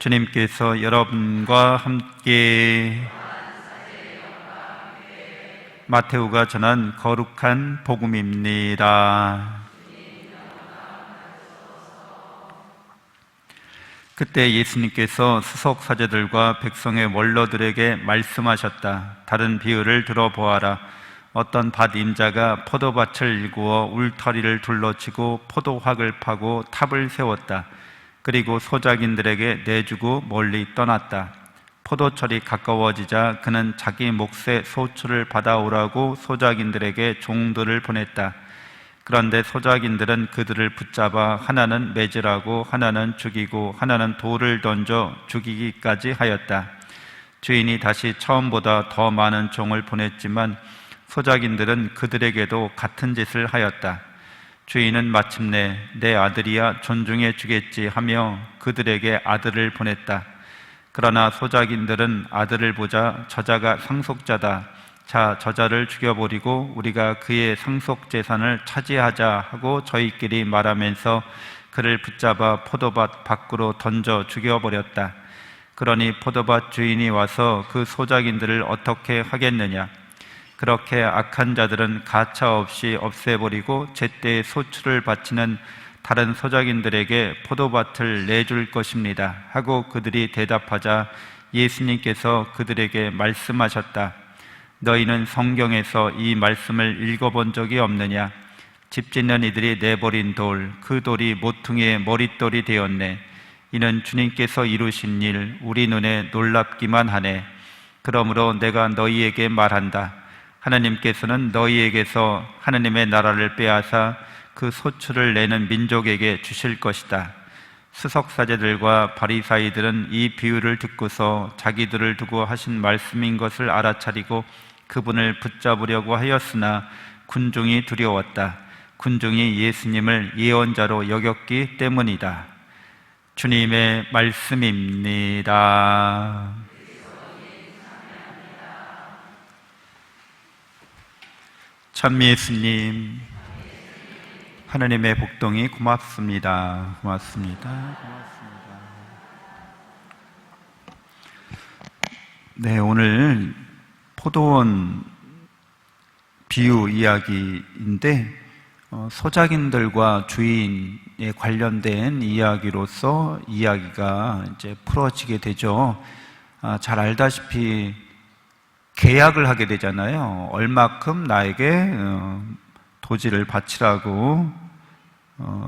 주님께서 여러분과 함께 마테오가 전한 거룩한 복음입니다. 그때 예수님께서 수석 사제들과 백성의 원로들에게 말씀하셨다. 다른 비유를 들어보아라. 어떤 밭 임자가 포도밭을 일구어 울타리를 둘러치고 포도확을 파고 탑을 세웠다. 그리고 소작인들에게 내주고 멀리 떠났다. 포도철이 가까워지자 그는 자기 몫의 소출을 받아오라고 소작인들에게 종들을 보냈다. 그런데 소작인들은 그들을 붙잡아 하나는 매질하고 하나는 죽이고 하나는 돌을 던져 죽이기까지 하였다. 주인이 다시 처음보다 더 많은 종을 보냈지만 소작인들은 그들에게도 같은 짓을 하였다. 주인은 마침내 내 아들이야 존중해 주겠지 하며 그들에게 아들을 보냈다. 그러나 소작인들은 아들을 보자 저자가 상속자다. 자, 저자를 죽여버리고 우리가 그의 상속 재산을 차지하자 하고 저희끼리 말하면서 그를 붙잡아 포도밭 밖으로 던져 죽여버렸다. 그러니 포도밭 주인이 와서 그 소작인들을 어떻게 하겠느냐? 그렇게 악한 자들은 가차없이 없애버리고 제때에 소출을 바치는 다른 소작인들에게 포도밭을 내줄 것입니다 하고 그들이 대답하자 예수님께서 그들에게 말씀하셨다. 너희는 성경에서 이 말씀을 읽어본 적이 없느냐? 집 짓는 이들이 내버린 돌, 그 돌이 모퉁이의 머릿돌이 되었네. 이는 주님께서 이루신 일, 우리 눈에 놀랍기만 하네. 그러므로 내가 너희에게 말한다. 하나님께서는 너희에게서 하나님의 나라를 빼앗아 그 소출을 내는 민족에게 주실 것이다. 수석사제들과 바리사이들은 이 비유를 듣고서 자기들을 두고 하신 말씀인 것을 알아차리고 그분을 붙잡으려고 하였으나 군중이 두려웠다. 군중이 예수님을 예언자로 여겼기 때문이다. 주님의 말씀입니다. 참 예수님, 하나님의 복동이 고맙습니다. 고맙습니다. 네, 오늘 포도원 비유 이야기인데 소작인들과 주인에 관련된 이야기로서 이야기가 이제 풀어지게 되죠. 잘 알다시피 계약을 하게 되잖아요. 얼마큼 나에게 도지를 바치라고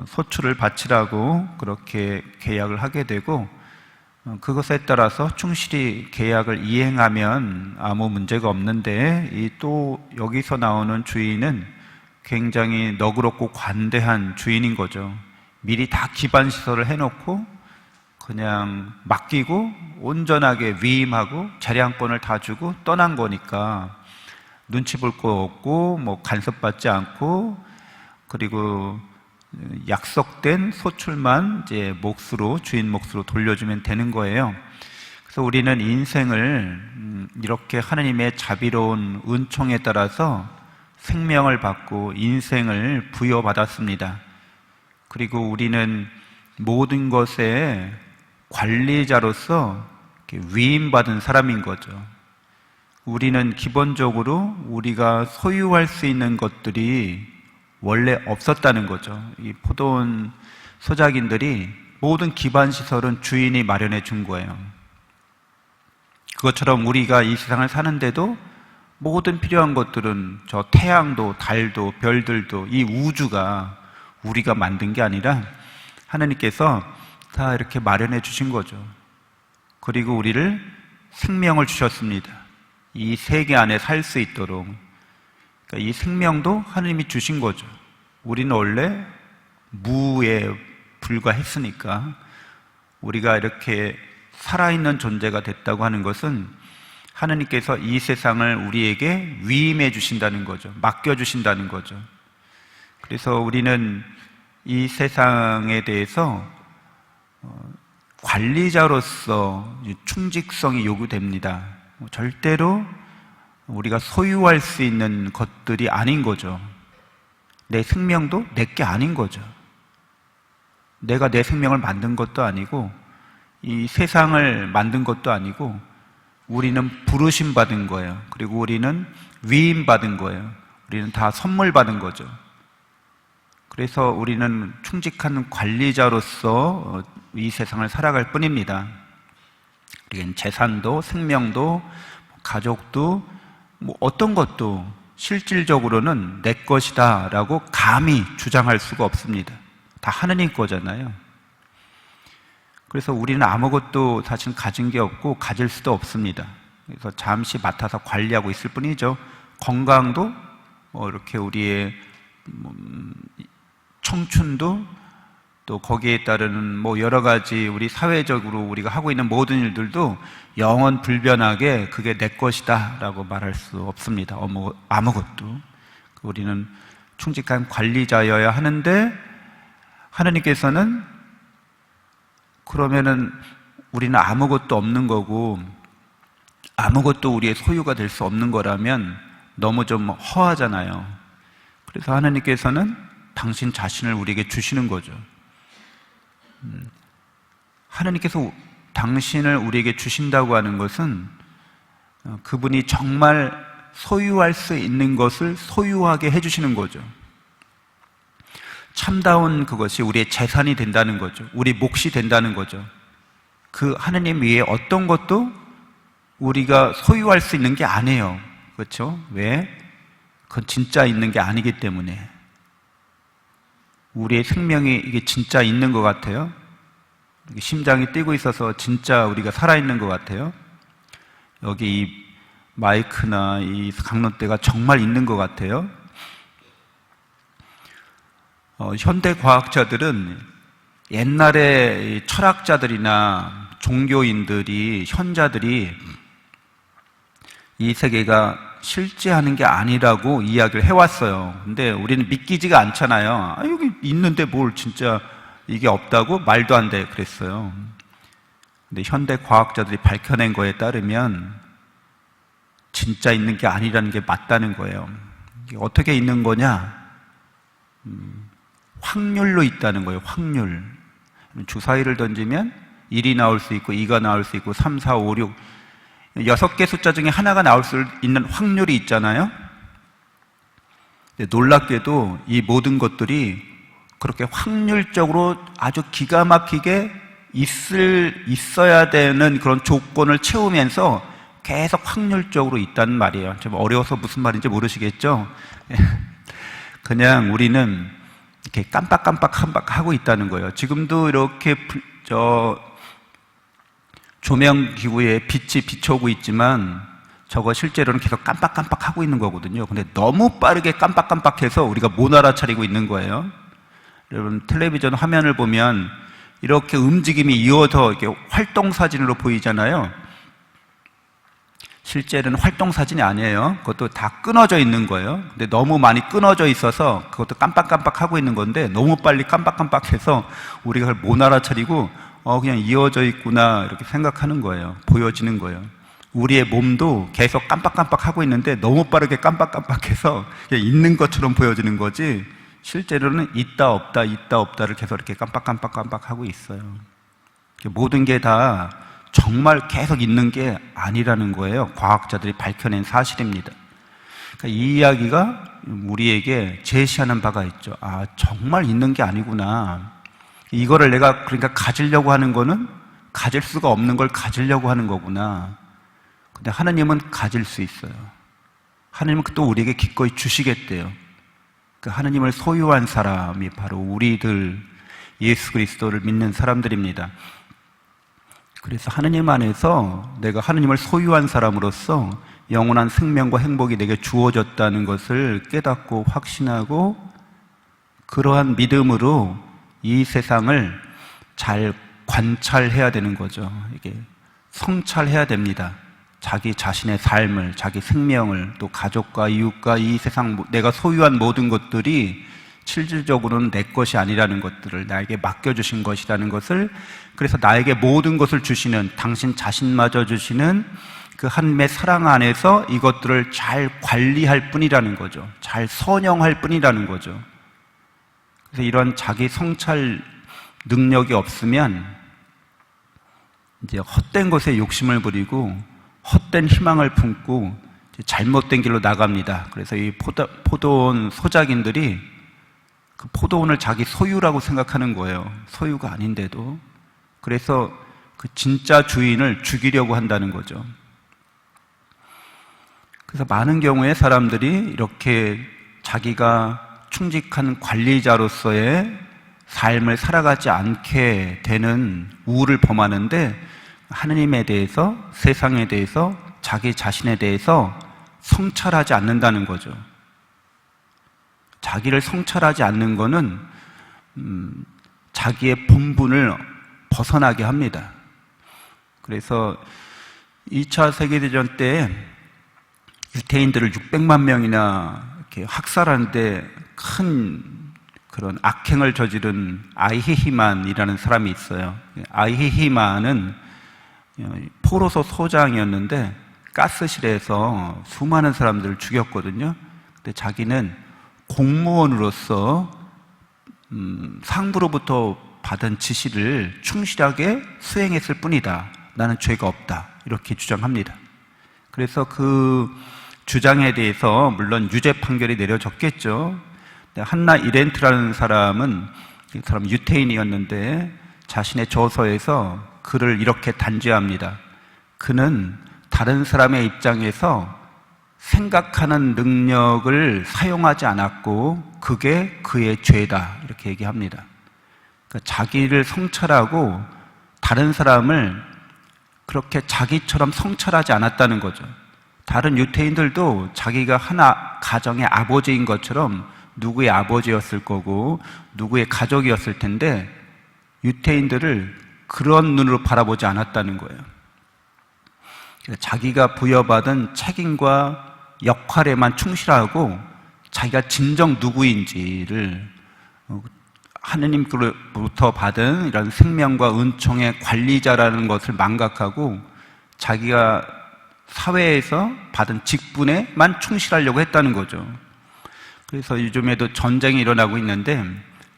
소출을 바치라고 그렇게 계약을 하게 되고 그것에 따라서 충실히 계약을 이행하면 아무 문제가 없는데 또 여기서 나오는 주인은 굉장히 너그럽고 관대한 주인인 거죠. 미리 다 기반 시설을 해놓고 그냥 맡기고 온전하게 위임하고 자량권을 다 주고 떠난 거니까 눈치 볼 거 없고 뭐 간섭받지 않고 그리고 약속된 소출만 이제 몫으로 주인 몫으로 돌려주면 되는 거예요. 그래서 우리는 인생을 이렇게 하나님의 자비로운 은총에 따라서 생명을 받고 인생을 부여받았습니다. 그리고 우리는 모든 것의 관리자로서 위임받은 사람인 거죠. 우리는 기본적으로 우리가 소유할 수 있는 것들이 원래 없었다는 거죠. 이 포도원 소작인들이 모든 기반 시설은 주인이 마련해 준 거예요. 그것처럼 우리가 이 세상을 사는데도 모든 필요한 것들은 저 태양도 달도 별들도 이 우주가 우리가 만든 게 아니라 하나님께서 다 이렇게 마련해 주신 거죠. 그리고 우리를 생명을 주셨습니다. 이 세계 안에 살 수 있도록. 그러니까 이 생명도 하나님이 주신 거죠. 우리는 원래 무에 불과했으니까 우리가 이렇게 살아있는 존재가 됐다고 하는 것은 하나님께서 이 세상을 우리에게 위임해 주신다는 거죠. 맡겨 주신다는 거죠. 그래서 우리는 이 세상에 대해서 관리자로서 충직성이 요구됩니다. 절대로 우리가 소유할 수 있는 것들이 아닌 거죠. 내 생명도 내게 아닌 거죠. 내가 내 생명을 만든 것도 아니고 이 세상을 만든 것도 아니고 우리는 부르심 받은 거예요. 그리고 우리는 위임 받은 거예요. 우리는 다 선물 받은 거죠. 그래서 우리는 충직한 관리자로서 이 세상을 살아갈 뿐입니다. 우리는 재산도 생명도 가족도 어떤 것도 실질적으로는 내 것이다 라고 감히 주장할 수가 없습니다. 다 하느님 거잖아요. 그래서 우리는 아무것도 사실 가진 게 없고 가질 수도 없습니다. 그래서 잠시 맡아서 관리하고 있을 뿐이죠. 건강도 이렇게 우리의 청춘도 또 거기에 따르는 여러 가지 우리 사회적으로 우리가 하고 있는 모든 일들도 영원 불변하게 그게 내 것이다 라고 말할 수 없습니다. 아무것도. 우리는 충직한 관리자여야 하는데 하느님께서는 그러면은 우리는 아무것도 없는 거고 아무것도 우리의 소유가 될 수 없는 거라면 너무 좀 허하잖아요. 그래서 하나님께서는 당신 자신을 우리에게 주시는 거죠. 하나님께서 당신을 우리에게 주신다고 하는 것은 그분이 정말 소유할 수 있는 것을 소유하게 해주시는 거죠. 참다운 그것이 우리의 재산이 된다는 거죠. 우리 몫이 된다는 거죠. 그 하느님 위에 어떤 것도 우리가 소유할 수 있는 게 아니에요. 그렇죠? 왜? 그건 진짜 있는 게 아니기 때문에. 우리의 생명이 이게 진짜 있는 것 같아요. 심장이 뛰고 있어서 진짜 우리가 살아있는 것 같아요. 여기 이 마이크나 이 강론대가 정말 있는 것 같아요. 현대 과학자들은 옛날에 철학자들이나 종교인들이, 현자들이 이 세계가 실제하는 게 아니라고 이야기를 해왔어요. 근데 우리는 믿기지가 않잖아요. 여기 있는데 뭘 진짜 이게 없다고? 말도 안 돼 그랬어요. 근데 현대 과학자들이 밝혀낸 거에 따르면 진짜 있는 게 아니라는 게 맞다는 거예요. 이게 어떻게 있는 거냐? 확률로 있다는 거예요. 확률. 주사위를 던지면 1이 나올 수 있고 2가 나올 수 있고 3, 4, 5, 6 6개 숫자 중에 하나가 나올 수 있는 확률이 있잖아요. 근데 놀랍게도 이 모든 것들이 그렇게 확률적으로 아주 기가 막히게 있어야 되는 그런 조건을 채우면서 계속 확률적으로 있다는 말이에요. 좀 어려워서 무슨 말인지 모르시겠죠? 그냥 우리는 이렇게 깜빡깜빡 하고 있다는 거예요. 지금도 이렇게 조명기구에 빛이 비춰오고 있지만 저거 실제로는 계속 깜빡깜빡 하고 있는 거거든요. 근데 너무 빠르게 깜빡깜빡해서 우리가 못 알아차리고 있는 거예요. 여러분 텔레비전 화면을 보면 이렇게 움직임이 이어서 이렇게 활동사진으로 보이잖아요. 실제로는 활동사진이 아니에요. 그것도 다 끊어져 있는 거예요. 근데 너무 많이 끊어져 있어서 그것도 깜빡깜빡 하고 있는 건데 너무 빨리 깜빡깜빡해서 우리가 그걸 못 알아차리고 그냥 이어져 있구나 이렇게 생각하는 거예요. 보여지는 거예요. 우리의 몸도 계속 깜빡깜빡 하고 있는데 너무 빠르게 깜빡깜빡해서 그냥 있는 것처럼 보여지는 거지 실제로는 있다 없다를 계속 이렇게 깜빡깜빡 하고 있어요. 모든 게 다 정말 계속 있는 게 아니라는 거예요. 과학자들이 밝혀낸 사실입니다. 그러니까 이 이야기가 우리에게 제시하는 바가 있죠. 아, 정말 있는 게 아니구나. 이거를 내가 그러니까 가지려고 하는 거는 가질 수가 없는 걸 가지려고 하는 거구나. 근데 하나님은 가질 수 있어요. 하나님은 또 우리에게 기꺼이 주시겠대요. 그 하나님을 소유한 사람이 바로 우리들 예수 그리스도를 믿는 사람들입니다. 그래서 하나님 안에서 내가 하나님을 소유한 사람으로서 영원한 생명과 행복이 내게 주어졌다는 것을 깨닫고 확신하고 그러한 믿음으로 이 세상을 잘 관찰해야 되는 거죠. 이게 성찰해야 됩니다. 자기 자신의 삶을, 자기 생명을, 또 가족과 이웃과 이 세상 내가 소유한 모든 것들이 실질적으로는 내 것이 아니라는 것들을 나에게 맡겨주신 것이라는 것을, 그래서 나에게 모든 것을 주시는 당신 자신마저 주시는 그 하나님의 사랑 안에서 이것들을 잘 관리할 뿐이라는 거죠. 잘 선영할 뿐이라는 거죠. 그래서 이런 자기 성찰 능력이 없으면 이제 헛된 것에 욕심을 부리고 헛된 희망을 품고 잘못된 길로 나갑니다. 그래서 이 포도원 소작인들이 그 포도원을 자기 소유라고 생각하는 거예요. 소유가 아닌데도. 그래서 그 진짜 주인을 죽이려고 한다는 거죠. 그래서 많은 경우에 사람들이 이렇게 자기가 충직한 관리자로서의 삶을 살아가지 않게 되는 우울을 범하는데, 하느님에 대해서, 세상에 대해서, 자기 자신에 대해서 성찰하지 않는다는 거죠. 자기를 성찰하지 않는 거는 자기의 본분을 벗어나게 합니다. 그래서 2차 세계대전 때 유태인들을 600만 명이나 이렇게 학살하는데 큰 그런 악행을 저지른 아이히히만이라는 사람이 있어요. 아이히히만은 포로소 소장이었는데 가스실에서 수많은 사람들을 죽였거든요. 근데 자기는 공무원으로서 상부로부터 받은 지시를 충실하게 수행했을 뿐이다. 나는 죄가 없다. 이렇게 주장합니다. 그래서 그 주장에 대해서 물론 유죄 판결이 내려졌겠죠. 한나 이렌트라는 사람은, 이 사람 유태인이었는데 자신의 저서에서 그를 이렇게 단죄합니다. 그는 다른 사람의 입장에서 생각하는 능력을 사용하지 않았고 그게 그의 죄다. 이렇게 얘기합니다. 그러니까 자기를 성찰하고 다른 사람을 그렇게 자기처럼 성찰하지 않았다는 거죠. 다른 유태인들도 자기가 하나 가정의 아버지인 것처럼 누구의 아버지였을 거고 누구의 가족이었을 텐데 유태인들을 그런 눈으로 바라보지 않았다는 거예요. 자기가 부여받은 책임과 역할에만 충실하고 자기가 진정 누구인지를 하느님으로부터 받은 이런 생명과 은총의 관리자라는 것을 망각하고 자기가 사회에서 받은 직분에만 충실하려고 했다는 거죠. 그래서 요즘에도 전쟁이 일어나고 있는데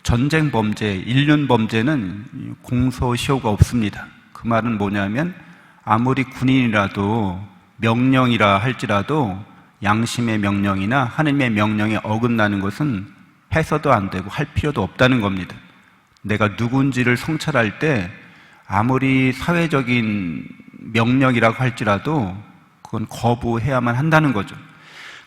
전쟁 범죄, 인륜 범죄는 공소시효가 없습니다. 그 말은 뭐냐면 아무리 군인이라도 명령이라 할지라도 양심의 명령이나 하느님의 명령에 어긋나는 것은 해서도 안 되고 할 필요도 없다는 겁니다. 내가 누군지를 성찰할 때 아무리 사회적인 명령이라고 할지라도 그건 거부해야만 한다는 거죠.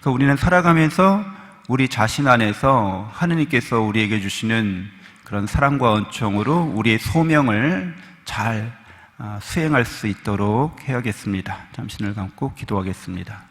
그러니까 우리는 살아가면서 우리 자신 안에서 하느님께서 우리에게 주시는 그런 사랑과 은총으로 우리의 소명을 잘 수행할 수 있도록 해야겠습니다. 잠시 눈을 감고 기도하겠습니다.